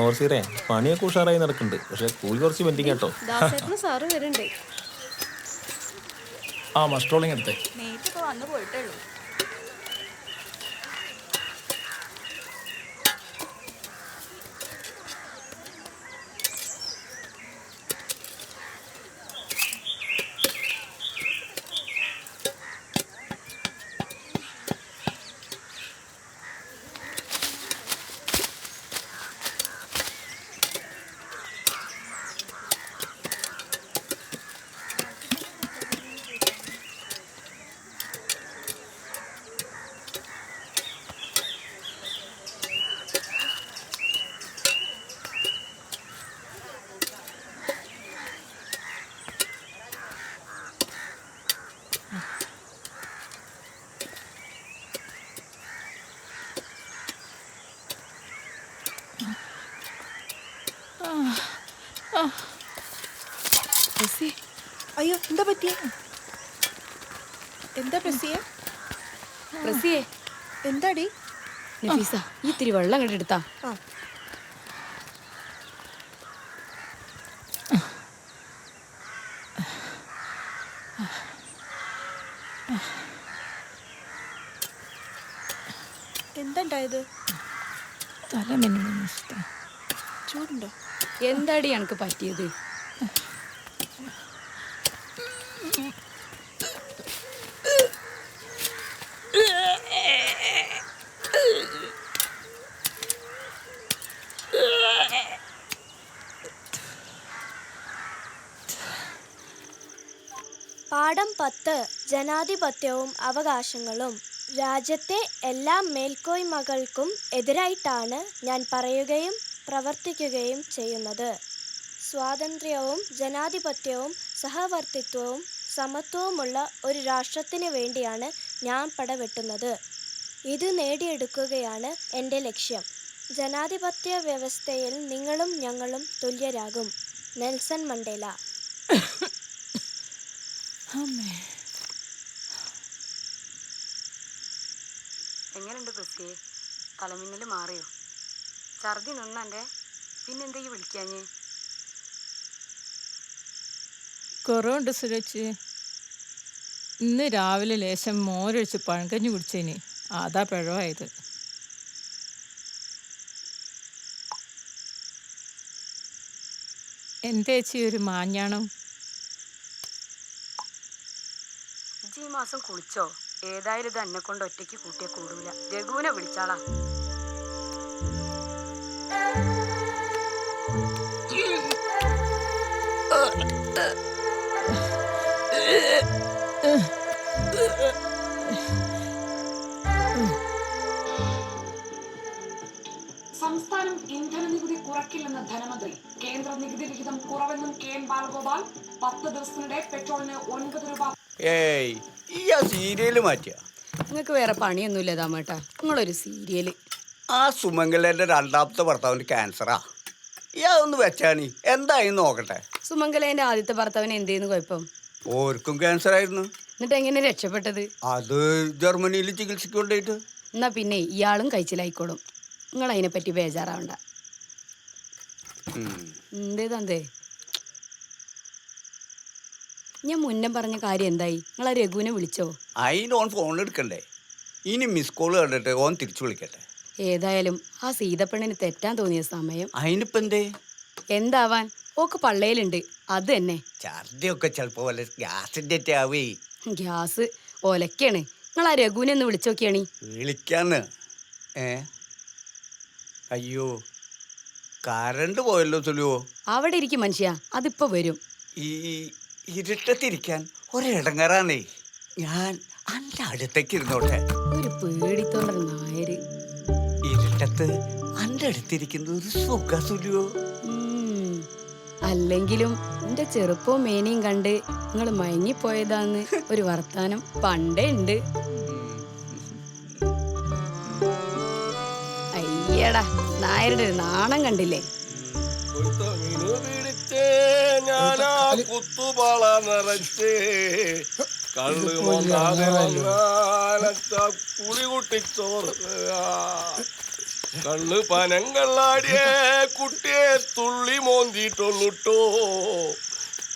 ഓർസിറെ പണിയൊക്കെ ഉഷാറായി നടക്കുന്നുണ്ട്. പക്ഷെ കൂലി കുറച്ച് പെൻഡിങ് കേട്ടോ. സാറ് വരുന്നുണ്ട്. ആ മസ്ട്രോളിങ് എടുത്തേ. നേരിട്ട് വന്ന് പോയിട്ടേ ഉള്ളൂ. അയ്യോ എന്താ പറ്റിയ? എന്താ പ്രസിയെ? പ്രസിയെ എന്താടി? നഫീസ ഈ ഇത്തിരി വെള്ളം കണ്ടെടുത്താ. എന്താണ്ടായത്? തല മിന്നുന്നു. ചൂടുണ്ടോ? എന്താടി എനിക്ക് പറ്റിയത്? പാഠം 10 ജനാധിപത്യവും അവകാശങ്ങളും. രാജ്യത്തെ എല്ലാ മേൽക്കോയ്മകൾക്കും എതിരായിട്ടാണ് ഞാൻ പറയുകയും പ്രവർത്തിക്കുകയും ചെയ്യുന്നത്. സ്വാതന്ത്ര്യവും ജനാധിപത്യവും സഹവർത്തിത്വവും സമത്വവുമുള്ള ഒരു രാഷ്ട്രത്തിന് വേണ്ടിയാണ് ഞാൻ പടവെട്ടുന്നത്. ഇത് നേടിയെടുക്കുകയാണ് എൻ്റെ ലക്ഷ്യം. ജനാധിപത്യ വ്യവസ്ഥയിൽ നിങ്ങളും ഞങ്ങളും തുല്യരാകും. Nelson Mandela. എങ്ങനെയുണ്ട് പ്രസിയെ? തലമിന്നൽ മാറിയോ? ഛർദി നിന്നെ? പിന്നെന്താ ഈ വിളിക്കാഞ്ഞ്? കുറവുണ്ട് സുരേച്ച്. ഇന്ന് രാവിലെ ലേശം മോരൊഴിച്ച് പഴങ്കഞ്ഞി കുടിച്ചേന്, അതാ പിഴവായത്. എന്തേച്ചി ഒരു മാഞ്ഞാണം? ഈ മാസം കുളിച്ചോ? ഏതായാലും ഇത് എന്നെ കൊണ്ട് ഒറ്റയ്ക്ക് കൂട്ടിയെ കൂടൂല. രഘുവിനെ വിളിച്ചാളാ. സംസ്ഥാനം ഇന്ധന നികുതി കുറയ്ക്കില്ലെന്ന് ധനമന്ത്രി. കേന്ദ്ര നികുതി വിഹിതം കുറവെന്നും കെ.എൻ. ബാലഗോപാൽ. 10 ദിവസത്തിനിടെ പെട്രോളിന് 9 രൂപ. സീരിയല് മാറ്റിയ നിങ്ങൾക്ക് വേറെ പണിയൊന്നുമില്ല ദാമേട്ടാ. നിങ്ങളൊരു സീരിയല്. ആ സുമംഗലന്റെ രണ്ടാമത്തെ ഭർത്താവിന് ക്യാൻസറാ. ഒന്ന് വെച്ചാണി എന്തായി നോക്കട്ടെ. സുമംഗലേന്റെ ആദ്യത്തെ ഭർത്താവിന് എന്തേന്ന് കുഴപ്പം? ഓർക്കും ക്യാൻസർ ആയിരുന്നു. എന്നിട്ട് എങ്ങനെ രക്ഷപ്പെട്ടത്? അത് ജർമ്മനിയിൽ ചികിത്സയ്ക്ക് കൊണ്ടുപോയിട്ട്. എന്നാ പിന്നെ ഇയാളും കഴിച്ചിലായിക്കോളും. നിങ്ങൾ അതിനെപ്പറ്റി ബേജാറാവണ്ട. എന്തേതേ ഞാൻ മുന്നേ പറഞ്ഞ കാര്യം എന്തായി? നിങ്ങൾ ആ രഘുവിനെ വിളിച്ചോ? അതിന് ഓൻ ഫോൺ എടുക്കണ്ടേ? ഇനി മിസ് കോൾ കണ്ടിട്ട് ഓൻ തിരിച്ചു വിളിക്കട്ടെ. ഏതായാലും ആ സീതപ്പെണ്ണിന് തെറ്റാൻ തോന്നിയ സമയം. അതിനിപ്പോ എന്തേ? എന്താവാൻ, ഓക്ക് പള്ളയിലുണ്ട്. അത് തന്നെ. ഛർദിയൊക്കെ ചിലപ്പോ വല്ല ഗ്യാസിന്റെ ആവേ. ഗ്യാസ് ഒലക്കാണ്. നിങ്ങൾ ആ രഘുവിനെ ഒന്ന് വിളിച്ചു നോക്കിയാണി. വിളിക്കാന്ന്? അയ്യോ കറണ്ട് പോയല്ലോ സുലുവോ. അവിടെ ഇരിക്കും മനുഷ്യ, അതിപ്പോ വരും. ഈ ഇരുട്ടത്തിരിക്കാൻ ഒരിടങ്ങറാന്നേ. ഞാൻ അന്റെ അടുത്തേക്ക് ഇരുന്നോട്ടെ. ഒരു പേടിത്തോണ്ടൊരു നായര്. ഇരുട്ടത്ത് അന്റെ അടുത്തിരിക്കുന്നത് ഒരു സുഖ സുലുവോ. അല്ലെങ്കിലും എന്റെ ചെറുപ്പവും മേനിയും കണ്ട് നിങ്ങൾ മയങ്ങിപ്പോയതാന്ന് ഒരു വർത്താനം പണ്ടേ ഉണ്ട്. അയ്യടാ, നായരുടെ ഒരു നാണം കണ്ടില്ലേ? കള്ള് പനങ്കള്ളാടിയ കുട്ടിയെ തുള്ളി മോന്തിയിട്ടുള്ളുട്ടോ.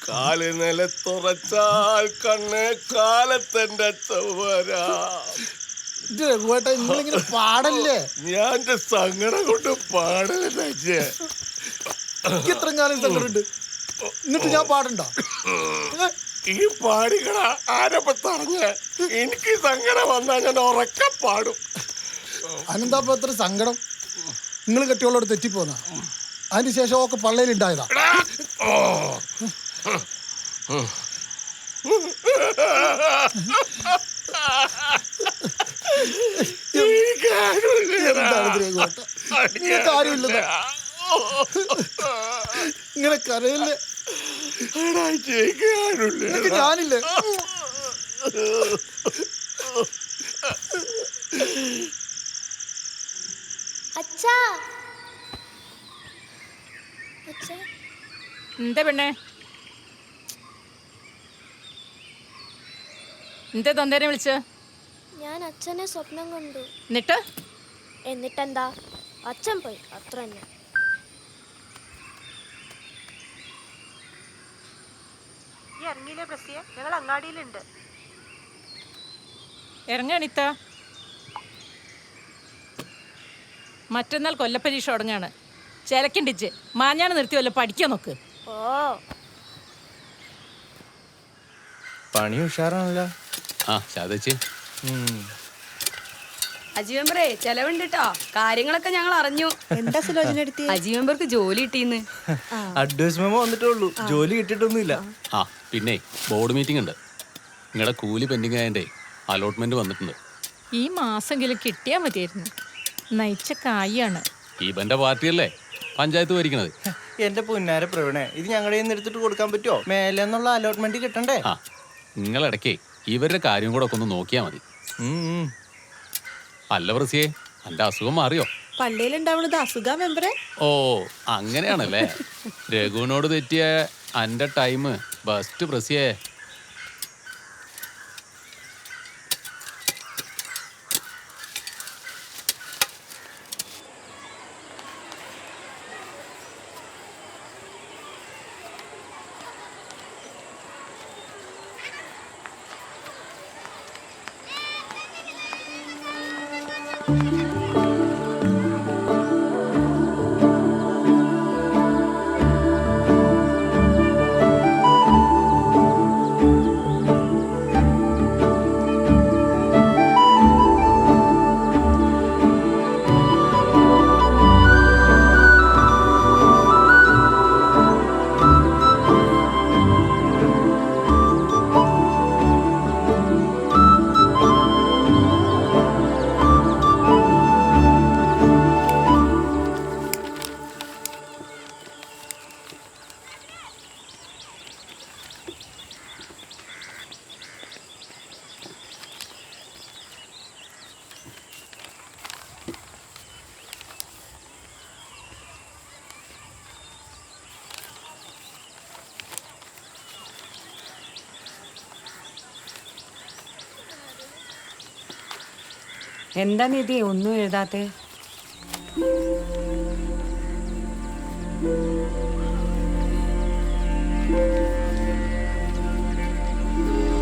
കാല് നിലത്തുറച്ചാൽ കണ്ണ് കാലത്തെന്റെ ചവരാ. നിങ്ങളിങ്ങനെ പാടല്ലേ? ഞാൻ എന്റെ സങ്കടം കൊണ്ട് പാടല്ലേ. ഇത്രയും കാലം സങ്കടമുണ്ട്, എന്നിട്ട് ഞാൻ പാടണ്ട? ഈ പാടിക്കട ആരപ്പ തറഞ്ഞ എനിക്ക് സങ്കടം വന്നാ ഞാൻ ഉറക്ക പാടും. അനന്താപ്പ എത്ര സങ്കടം? നിങ്ങൾ കെട്ടിയോളോട് തെറ്റിപ്പോന്ന അതിന് ശേഷം ഒക്കെ പള്ളയിലുണ്ടായതാ. കാര്യമില്ല, ഇങ്ങനെ കരയല്ലേ? ഞാനില്ലേ? അച്ഛാ, അച്ഛാ, എന്താ പെണ്ണേ? എന്താ തൊന്തേനെ വിളിച്ച? ഞാൻ അച്ഛനെ സ്വപ്നം കണ്ടു. എന്നിട്ടെന്താ? അച്ഛൻ പോയി, അത്ര തന്നെ. ഈ ഇറങ്ങിയില്ലേ പ്രസിയെ? ഞങ്ങൾ അങ്ങാടിയിലുണ്ട്. ഇറങ്ങണിത്ത. മറ്റന്നാൾ കൊല്ലപ്പരീക്ഷ തുടങ്ങാണ്. ചിലക്കിണ്ടിച്ച് മാഞ്ഞാണ് നിർത്തി വല്ല പഠിക്കാൻ നോക്ക്. ഓ, പണി ഉഷാറാണല്ലോ. ആ ശാദച്ചി, അജി മെമ്പറേ ചെലവുണ്ട് കേട്ടോ. കാര്യങ്ങളൊക്കെ ഞങ്ങൾ അറിഞ്ഞു. എന്താ സുലോചന എടുത്തി? അജി മെമ്പർക്ക് ജോലി കിട്ടീന്ന്. അഡ്വൈസ് മെമ്മോ വന്നിട്ടുള്ളൂ, ജോലി കിട്ടിയിട്ടൊന്നുമില്ല. ആ പിന്നെ ബോർഡ് മീറ്റിംഗ് ഉണ്ട്. നിങ്ങളുടെ കൂലി പെൻഡിങ് ആയതിൻ്റെ അലോട്ട്മെന്റ് വന്നിട്ടുണ്ട്. ഈ മാസമെങ്കിലും കിട്ടിയാ മതിയായിരുന്നു. നയിച്ച കായാണ്. ഇവന്റെ പാർട്ടിയല്ലേ പഞ്ചായത്ത് ഭരിക്കണത്. എന്റെ പൊന്നാര പ്രവീണേ, ഇത് ഞങ്ങളുടെ കയ്യിൽ നിന്ന് എടുത്തിട്ട് കൊടുക്കാൻ പറ്റുമോ? മേലെ എന്നുള്ള അലോട്ട്മെന്റ് കിട്ടണ്ടേ? ആ നിങ്ങളിടയ്ക്ക് ഇവരുടെ കാര്യം കൂടെ ഒക്കെ ഒന്ന് നോക്കിയാൽ മതി. അല്ല പ്രസിയെ, എൻ്റെ അസുഖം മാറിയോ? പള്ളിയിലുണ്ടാവുന്നത് അസുഖ മെമ്പറെ. ഓ അങ്ങനെയാണല്ലേ. രഘുവിനോട് തെറ്റിയ എൻ്റെ ടൈം ബെസ്റ്റ് പ്രസിയെ. എന്താ നിധി ഒന്നും എഴുതാത്തെ?